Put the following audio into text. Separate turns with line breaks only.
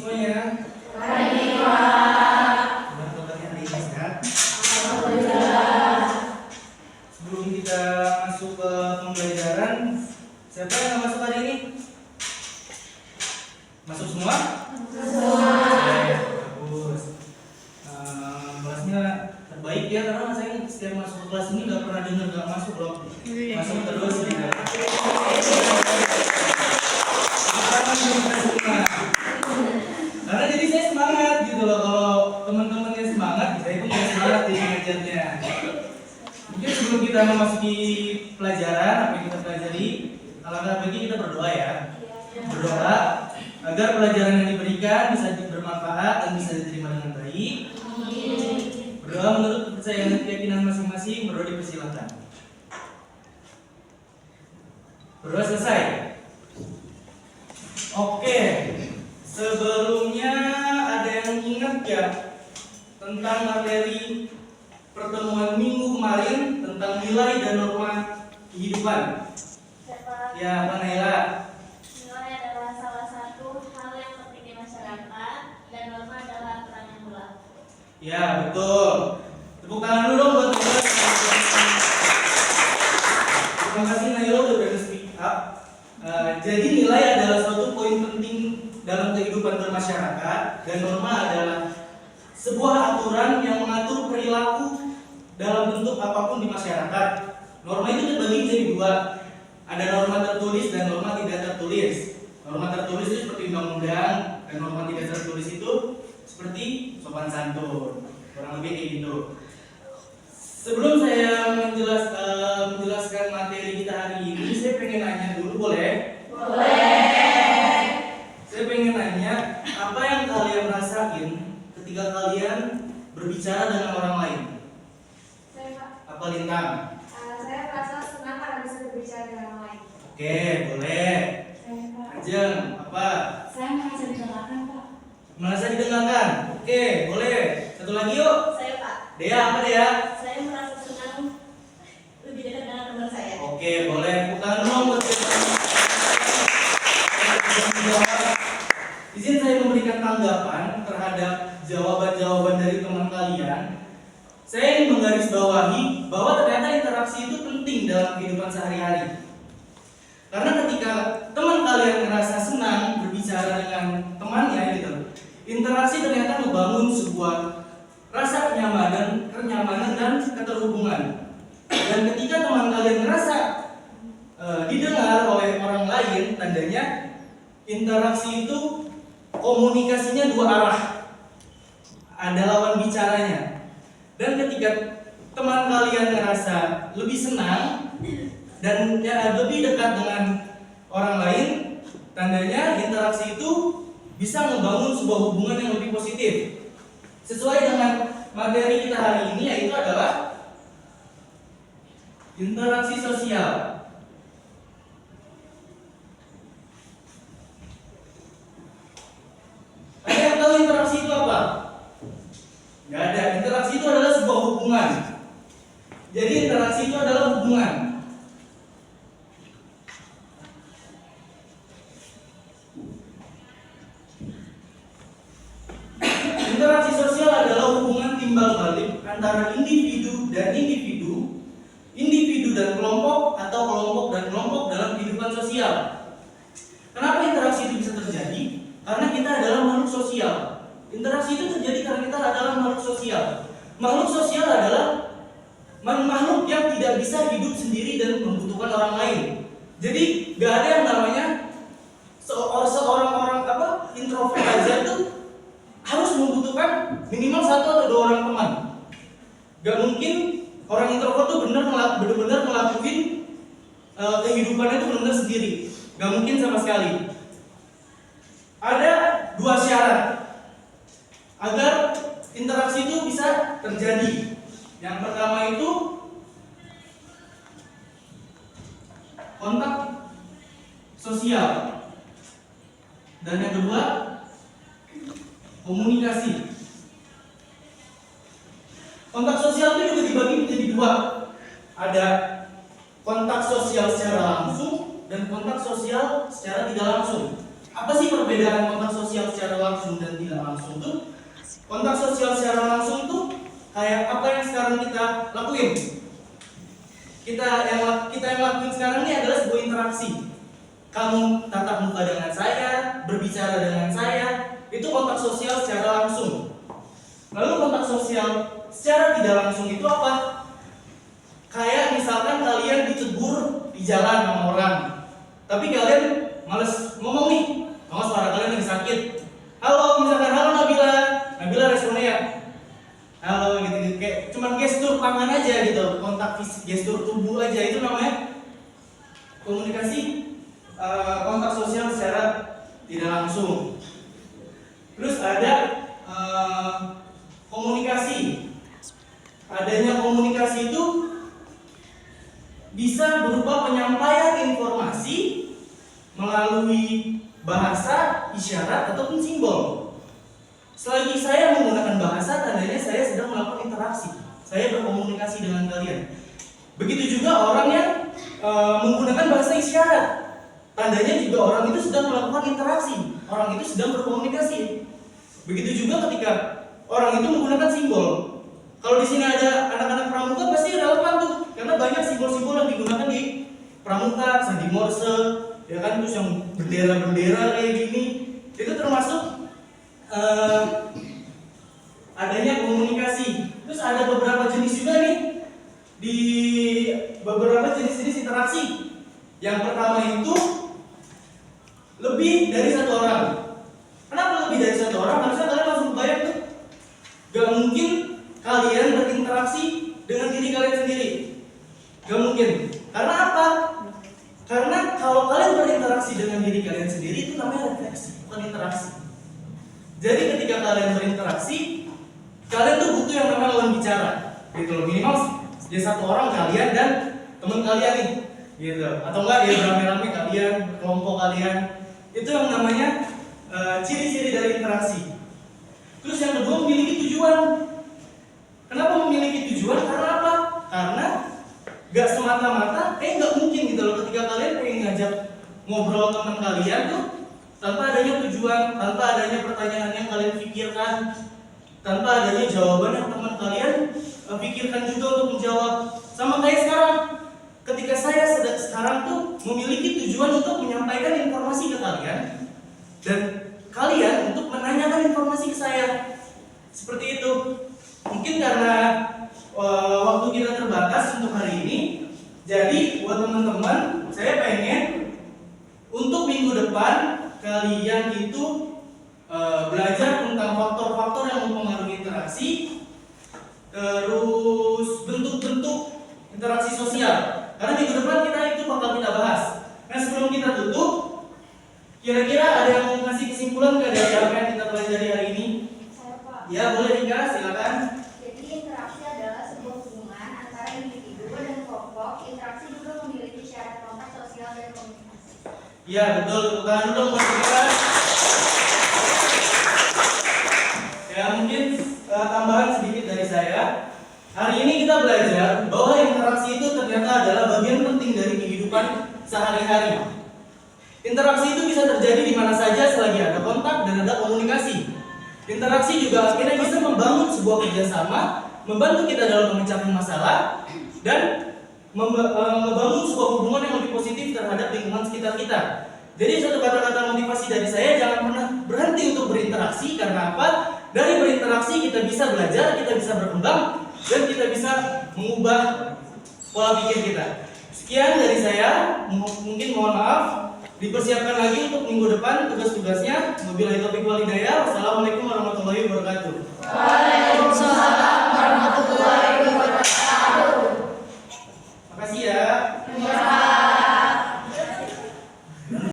semuanya.
Pagi, Pak.
Gimana kabarnya hari ini, sehat?
Alhamdulillah.
Sebelum kita masuk ke pembelajaran, siapa yang masuk hari ini? Masuk semua?
Semua.
Bagus. Kelasnya terbaik ya, karena saya setiap masuk ke kelas ini nggak pernah dengar nggak masuk loh. Masuk terus gitu. Karena jadi saya semangat gitu loh, kalau teman-temannya semangat, saya pun juga semangat di ngajarnya. Mungkin sebelum kita memasuki pelajaran, apa yang kita pelajari, alangkah baiknya kita berdoa ya. Berdoa agar pelajaran yang diberikan bisa bermanfaat dan bisa diterima dengan baik. Berdoa menurut kepercayaan dan keyakinan masing-masing, berdoa dipersilakan. Berdoa selesai. Oke, sebelumnya ada yang ingat ya tentang materi pertemuan minggu kemarin tentang nilai dan norma kehidupan? Ya, Pak Naila.
Nilai adalah salah satu hal yang penting di masyarakat dan norma adalah aturan yang berlaku.
Ya, betul. Tepuk tangan dulu dong buat Naila. Terima kasih Naila udah berani speak up. Jadi nilai adalah suatu poin penting dalam kehidupan bermasyarakat dan norma adalah sebuah aturan yang mengatur perilaku dalam bentuk apapun di masyarakat. Norma itu terbagi menjadi dua. Ada norma tertulis dan norma tidak tertulis. Norma tertulis itu seperti undang-undang, dan norma tidak tertulis itu seperti sopan santun. Kurang lebih kayak gitu. Sebelum saya menjelaskan materi kita hari ini, saya pengen nanya dulu, boleh?
Boleh.
Saya pengen nanya, apa yang kalian rasain ketika kalian berbicara dengan orang lain?
Saya Pak,
Apa Lintang?
saya merasa senang karena bisa berbicara dengan orang lain.
Oke, boleh.
Saya, Pak.
Ajeng, apa?
Saya merasa didengarkan, Pak.
Merasa didengarkan? Oke, boleh. Satu lagi yuk.
Saya Pak,
Dea, apa Dea?
saya merasa senang lebih dekat dengan teman saya.
Oke, boleh. Bukan dong buat izin saya memberikan tanggapan terhadap jawaban-jawaban dari teman kalian. Saya ingin menggarisbawahi bahwa ternyata interaksi itu penting dalam kehidupan sehari-hari. Karena ketika teman kalian merasa senang berbicara dengan temannya gitu, interaksi ternyata membangun sebuah rasa kenyamanan dan keterhubungan. Dan ketika teman kalian merasa didengar oleh orang lain, tandanya interaksi itu komunikasinya dua arah. Ada lawan bicaranya. Dan ketika teman kalian merasa lebih senang dan lebih dekat dengan orang lain, tandanya interaksi itu bisa membangun sebuah hubungan yang lebih positif. Sesuai dengan materi kita hari ini, yaitu adalah interaksi sosial. Ada yang tahu interaksi itu apa? Nggak ada. Interaksi itu adalah sebuah hubungan. Jadi interaksi itu adalah hubungan. Interaksi sosial adalah hubungan timbal balik antara individu dan individu, individu dan kelompok, atau kelompok dan kelompok dalam kehidupan sosial. Kenapa interaksi itu bisa terjadi? Karena kita adalah makhluk sosial. Interaksi itu terjadi karena kita adalah makhluk sosial. Makhluk sosial adalah makhluk yang tidak bisa hidup sendiri dan membutuhkan orang lain. Jadi gak ada yang namanya seorang introvert aja tuh harus membutuhkan minimal satu atau dua orang teman. Gak mungkin orang introvert tuh benar-benar ngelakuin kehidupannya itu benar-benar sendiri. Gak mungkin sama sekali. Ada dua syarat agar interaksi itu bisa terjadi. Yang pertama itu kontak sosial, dan yang kedua komunikasi. Kontak sosial itu juga dibagi menjadi dua. Ada kontak sosial secara langsung dan kontak sosial secara tidak langsung. Apa sih perbedaan kontak sosial secara secara langsung dan tidak langsung tuh, kontak sosial secara langsung tuh kayak apa yang sekarang kita lakuin. Kita yang lakuin sekarang ini adalah sebuah interaksi. Kamu tatap muka dengan saya, berbicara dengan saya, itu kontak sosial secara langsung. Lalu kontak sosial secara tidak langsung itu apa? Kayak misalkan kalian ditegur di jalan sama orang, tapi kalian males ngomong nih, kalau suara kalian lagi sakit. Halo, misalkan halo Nabila responnya ya halo gitu, kayak cuman gestur tangan aja gitu, kontak fisik, gestur tubuh aja, itu namanya komunikasi kontak sosial secara tidak langsung. Terus ada komunikasi. Adanya komunikasi itu bisa berupa penyampaian informasi melalui bahasa, isyarat, ataupun simbol. Selagi saya menggunakan bahasa, tandanya saya sedang melakukan interaksi. Saya berkomunikasi dengan kalian. Begitu juga orang yang menggunakan bahasa isyarat, tandanya juga orang itu sedang melakukan interaksi. Orang itu sedang berkomunikasi. Begitu juga ketika orang itu menggunakan simbol. Kalau di sini ada anak-anak pramuka pasti relevan tuh, karena banyak simbol-simbol yang digunakan di pramuka, sandi Morse, ya kan, terus yang bendera-bendera kayak gini, itu termasuk adanya komunikasi. Terus ada beberapa jenis juga nih di beberapa jenis-jenis interaksi. Yang pertama itu lebih dari satu orang. Kenapa lebih dari satu orang? Harusnya kalian langsung bayang tuh, gak mungkin kalian berinteraksi dengan diri kalian sendiri. Gak mungkin. Karena apa? Karena kalau kalian berinteraksi dengan diri kalian sendiri, itu namanya refleksi, bukan interaksi. Jadi ketika kalian berinteraksi, kalian tuh butuh yang namanya lawan bicara, gitu loh. Minimal ya satu orang, kalian dan teman kalian nih, gitu. Atau enggak ya rame-rame kalian, kelompok kalian. Itu yang namanya ciri-ciri dari interaksi. Terus yang kedua, memiliki tujuan. Kenapa memiliki tujuan? Karena apa? Karena gak semata-mata, gak mungkin gitu loh, ketika kalian pengen ngajak ngobrol teman kalian tuh tanpa adanya tujuan, tanpa adanya pertanyaan yang kalian pikirkan, tanpa adanya jawaban yang teman kalian pikirkan juga untuk menjawab. Sama kayak sekarang, ketika saya sekarang tuh memiliki tujuan untuk menyampaikan informasi ke kalian, dan kalian untuk menanyakan informasi ke saya. Seperti itu. Mungkin karena waktu kita terbatas untuk hari ini, jadi buat teman-teman, saya pengen untuk minggu depan kalian itu belajar tentang faktor-faktor yang mempengaruhi interaksi, terus bentuk-bentuk interaksi sosial. Karena minggu depan itu bakal kita bahas. Nah, sebelum kita tutup, kira-kira ada yang mau ngasih kesimpulan nggak dari apa yang kita pelajari hari ini?
Saya, Pak.
Ya, boleh Rika, silakan.
Jadi interaksi adalah sebuah hubungan antara individu dan kelompok. Interaksi juga memiliki syarat kontak sosial dan komunikasi.
Ya, betul. Tepuk tangan dulu buat Rika. Ya, mungkin tambahan sedikit dari saya. Hari ini kita belajar bahwa interaksi itu ternyata adalah bagian penting dari kehidupan sehari-hari. Interaksi itu bisa terjadi di mana saja selagi ada kontak dan ada komunikasi. Interaksi juga akhirnya bisa membangun sebuah kerjasama, membantu kita dalam memecahkan masalah, dan membangun sebuah hubungan yang lebih positif terhadap lingkungan sekitar kita. Jadi satu kata-kata motivasi dari saya, jangan pernah berhenti untuk berinteraksi. Karena apa? Dari berinteraksi kita bisa belajar, kita bisa berkembang, dan kita bisa mengubah pola pikir kita. Sekian dari saya, mungkin mohon maaf. Dipersiapkan lagi untuk minggu depan tugas-tugasnya. Wabillahi taufiq wal hidayah. Wassalamualaikum warahmatullahi wabarakatuh.